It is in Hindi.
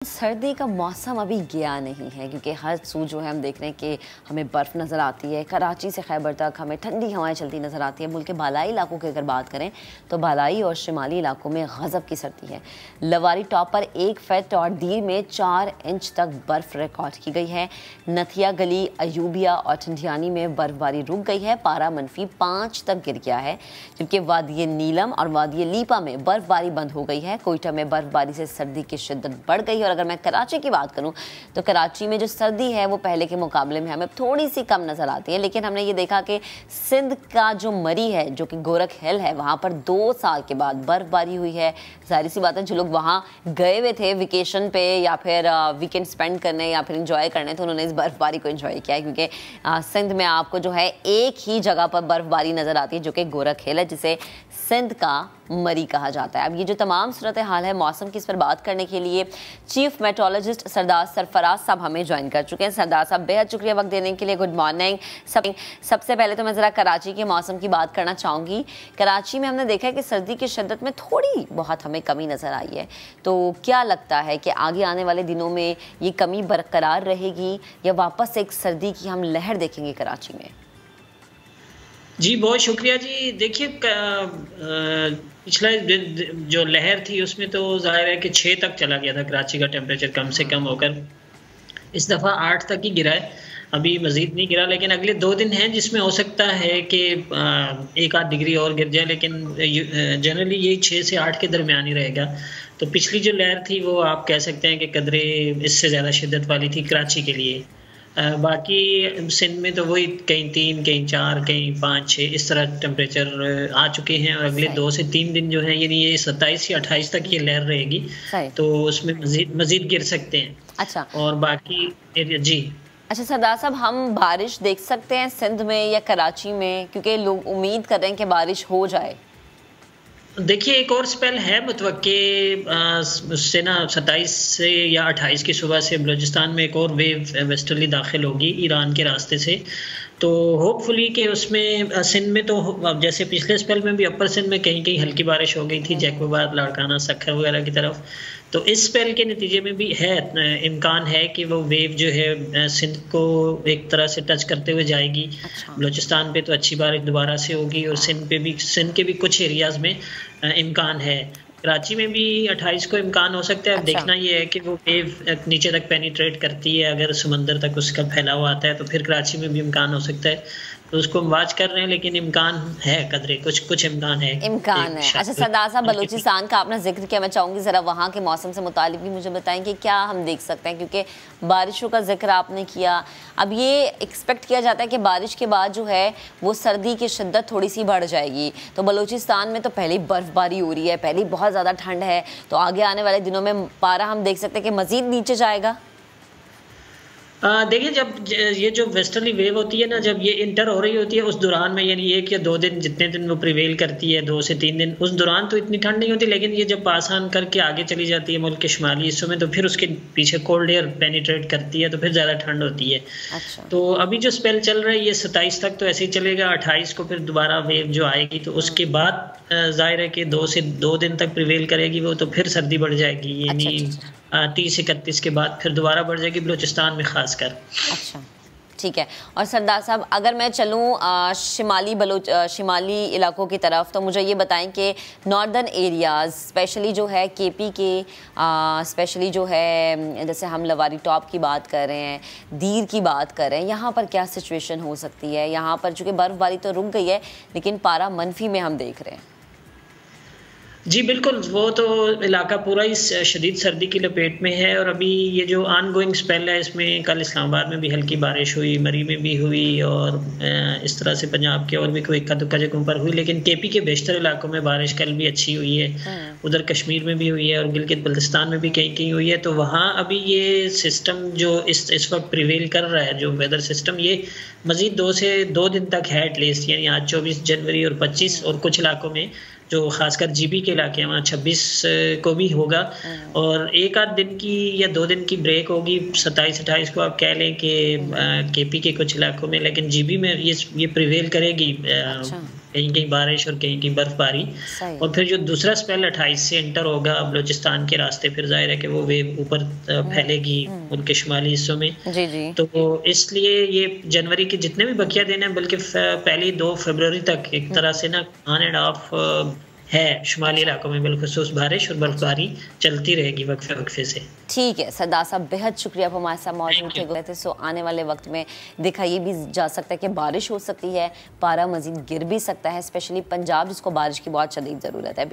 सर्दी का मौसम अभी गया नहीं है क्योंकि हर सू जो है हम देख रहे हैं कि हमें बर्फ़ नज़र आती है। कराची से खैबर तक हमें ठंडी हवाएं चलती नज़र आती है। मुल्क के बालाई इलाकों की अगर बात करें तो बालाई और शिमाली इलाकों में गज़ब की सर्दी है। लवारी टॉप पर 1 फीट और दीर में 4 इंच तक बर्फ़ रिकॉर्ड की गई है। नथिया गली, अयूबिया और ठंडियानी में बर्फबारी रुक गई है। पारा -5 तक गिर गया है, जबकि वादिय नीलम और वादिय लीपा में बर्फबारी बंद हो गई है। कोयटा में बर्फबारी से सर्दी की शिद्दत बढ़ गई है। और अगर मैं कराची की बात करूं तो कराची में जो सर्दी है वो पहले के मुकाबले में हमें थोड़ी सी कम नजर आती है। लेकिन हमने ये देखा कि सिंध का जो मरी है, जो कि गोरख हिल है, वहां पर 2 साल के बाद बर्फबारी हुई है। जाहिर सी बात है, जो लोग वहां गए हुए थे वेकेशन पे या फिर वीकेंड स्पेंड करने या फिर इंजॉय करने, तो उन्होंने इस बर्फबारी को एंजॉय किया है। क्योंकि सिंध में आपको जो है एक ही जगह पर बर्फबारी नजर आती है, जो कि गोरख हिल है, जिसे सिंध का मरी कहा जाता है। अब ये जो तमाम सूरत हाल है मौसम की, इस पर बात करने के लिए चीफ मेट्रोलॉजिस्ट सरदार सरफराज साहब हमें ज्वाइन कर चुके हैं। सरदार साहब, बेहद शुक्रिया वक्त देने के लिए। Good morning. सबसे पहले तो मैं ज़रा कराची के मौसम की बात करना चाहूँगी। कराची में हमने देखा है कि सर्दी की शिद्दत में थोड़ी बहुत हमें कमी नज़र आई है, तो क्या लगता है कि आगे आने वाले दिनों में ये कमी बरकरार रहेगी या वापस एक सर्दी की हम लहर देखेंगे कराची में? जी बहुत शुक्रिया जी। देखिए, पिछला जो लहर थी उसमें तो जाहिर है कि 6 तक चला गया था कराची का टेम्परेचर, कम से कम होकर इस दफ़ा 8 तक ही गिरा है। अभी मज़ीद नहीं गिरा, लेकिन अगले 2 दिन हैं जिसमें हो सकता है कि 1 आध डिग्री और गिर जाए, लेकिन जनरली ये 6 से 8 के दरमियान ही रहेगा। तो पिछली जो लहर थी वो आप कह सकते हैं कि कदरे इससे ज़्यादा शिद्दत वाली थी कराची के लिए। बाकी सिंध में तो वही कहीं 3, कहीं 4, कहीं 5, 6 इस तरह टेम्परेचर आ चुके हैं। और अगले 2 से 3 दिन जो है, यानी ये 27 या 28 तक ये लहर रहेगी, तो उसमें मजीद गिर सकते हैं। अच्छा, और बाकी एरिया जी। अच्छा सरदार साहब, हम बारिश देख सकते हैं सिंध में या कराची में, क्योंकि लोग उम्मीद कर रहे हैं कि बारिश हो जाए? देखिए, एक और स्पेल है मुतवक्के उससे ना 27 से या 28 की सुबह से बलूचिस्तान में एक और वेव वेस्टर्ली दाखिल होगी ईरान के रास्ते से। तो होपफुली कि उसमें सिंध में तो जैसे पिछले स्पेल में भी अपर सिंध में कहीं कहीं हल्की बारिश हो गई थी, जैकोबाद, लाड़काना, सखर वगैरह की तरफ। तो इस स्पेल के नतीजे में भी है इम्कान है कि वो वेव जो है सिंध को एक तरह से टच करते हुए जाएगी। अच्छा। बलूचिस्तान पे तो अच्छी बारिश दोबारा से होगी और सिंध के भी कुछ एरियाज़ में इम्कान है। कराची में भी 28 को इम्कान हो सकता है। अब देखना ये है कि वो वेव नीचे तक पेनिट्रेट करती है, अगर समंदर तक उसका फैलाव आता है तो फिर कराची में भी इम्कान हो सकता है। तो उसको हम वाच कर रहे हैं, लेकिन इम्कान है, कदरे कुछ इम्कान है। अच्छा सरदार साहब, बलूचिस्तान का आपने जिक्र किया, मैं चाहूँगी ज़रा वहाँ के मौसम से मुतालिक भी मुझे बताएं कि क्या हम देख सकते हैं, क्योंकि बारिशों का जिक्र आपने किया। अब ये एक्सपेक्ट किया जाता है कि बारिश के बाद जो है वो सर्दी की शिद्दत थोड़ी सी बढ़ जाएगी। तो बलूचिस्तान में तो पहले ही बर्फबारी हो रही है, पहले ही बहुत ज़्यादा ठंड है, तो आगे आने वाले दिनों में पारा हम देख सकते हैं कि मज़ीद नीचे जाएगा। देखिए, जब ये जो वेस्टर्ली वेव होती है ना, जब ये इंटर हो रही होती है उस दौरान में, यानी 1 या 2 दिन, जितने दिन वो प्रिवेल करती है, 2 से 3 दिन, उस दौरान तो इतनी ठंड नहीं होती। लेकिन ये जब पास ऑन करके आगे चली जाती है मुल्क के शुमाली हिस्सों में, तो फिर उसके पीछे कोल्ड एयर पेनिट्रेट करती है, तो फिर ज़्यादा ठंड होती है। अच्छा। तो अभी जो स्पेल चल रहा है ये 27 तक तो ऐसे ही चलेगा। 28 को फिर दोबारा वेव जो आएगी, तो उसके बाद जाहिर है कि 2 दिन तक प्रिवेल करेगी वो, तो फिर सर्दी बढ़ जाएगी। यानी 30-31 के बाद फिर दोबारा बढ़ जाएगी बलूचिस्तान में खासकर। अच्छा, ठीक है। और सरदार साहब, अगर मैं चलूँ शिमाली इलाकों की तरफ, तो मुझे ये बताएं कि नॉर्दर्न एरियाज़ स्पेशली जो है केपी के, स्पेशली जो है जैसे हम लवारी टॉप की बात कर रहे हैं, दीर की बात कर रहे हैं, यहाँ पर क्या सिचुएशन हो सकती है? यहाँ पर चूँकि बर्फ़बारी तो रुक गई है, लेकिन पारा मनफी में हम देख रहे हैं। जी बिल्कुल, वो तो इलाका पूरा ही शदीद सर्दी की लपेट में है। और अभी ये जो आन गोइंग स्पेल है, इसमें कल इस्लामाबाद में भी हल्की बारिश हुई, मरी में भी हुई, और इस तरह से पंजाब के और भी कोई इक्का दुक्का जगहों पर हुई। लेकिन केपी के बेशतर इलाकों में बारिश कल भी अच्छी हुई है। उधर कश्मीर में भी हुई है और गिलगित बल्तिस्तान में भी कहीं कहीं हुई है। तो वहाँ अभी ये सिस्टम जो इस वक्त प्रिवेल कर रहा है, जो वेदर सिस्टम, ये मज़ीद 2 दिन तक है एटलीस्ट। यानी आज 24 जनवरी और 25, और कुछ इलाकों में जो खासकर जीबी के इलाके हैं वहाँ 26 को भी होगा। और 1 आध दिन की या 2 दिन की ब्रेक होगी 27-28 को, आप कह लें कि केपी के कुछ इलाकों में। लेकिन जीबी में ये प्रिवेल करेगी। कहीं कहीं बारिश और कहीं कहीं बर्फबारी। और फिर जो दूसरा स्पेल 28 से एंटर होगा बलूचिस्तान के रास्ते, फिर जाहिर है कि वो वेव ऊपर फैलेगी उनके शुमाली हिस्सों में। जी जी। तो इसलिए ये जनवरी के जितने भी बकिया दिन है, बल्कि पहली 2 फरवरी तक एक तरह से ना ऑन एंड ऑफ है शुमाली इलाकों में बिलखुसूस बारिश और बर्फबारी चलती रहेगी वक्फे वक्फे से। ठीक है सरदार साहब, बेहद शुक्रिया आप हमारे साथ मौजूद थे। सो आने वाले वक्त में देखा ये भी जा सकता है कि बारिश हो सकती है, पारा मजीद गिर भी सकता है, स्पेशली पंजाब जिसको बारिश की बहुत शदीद ज़रूरत है।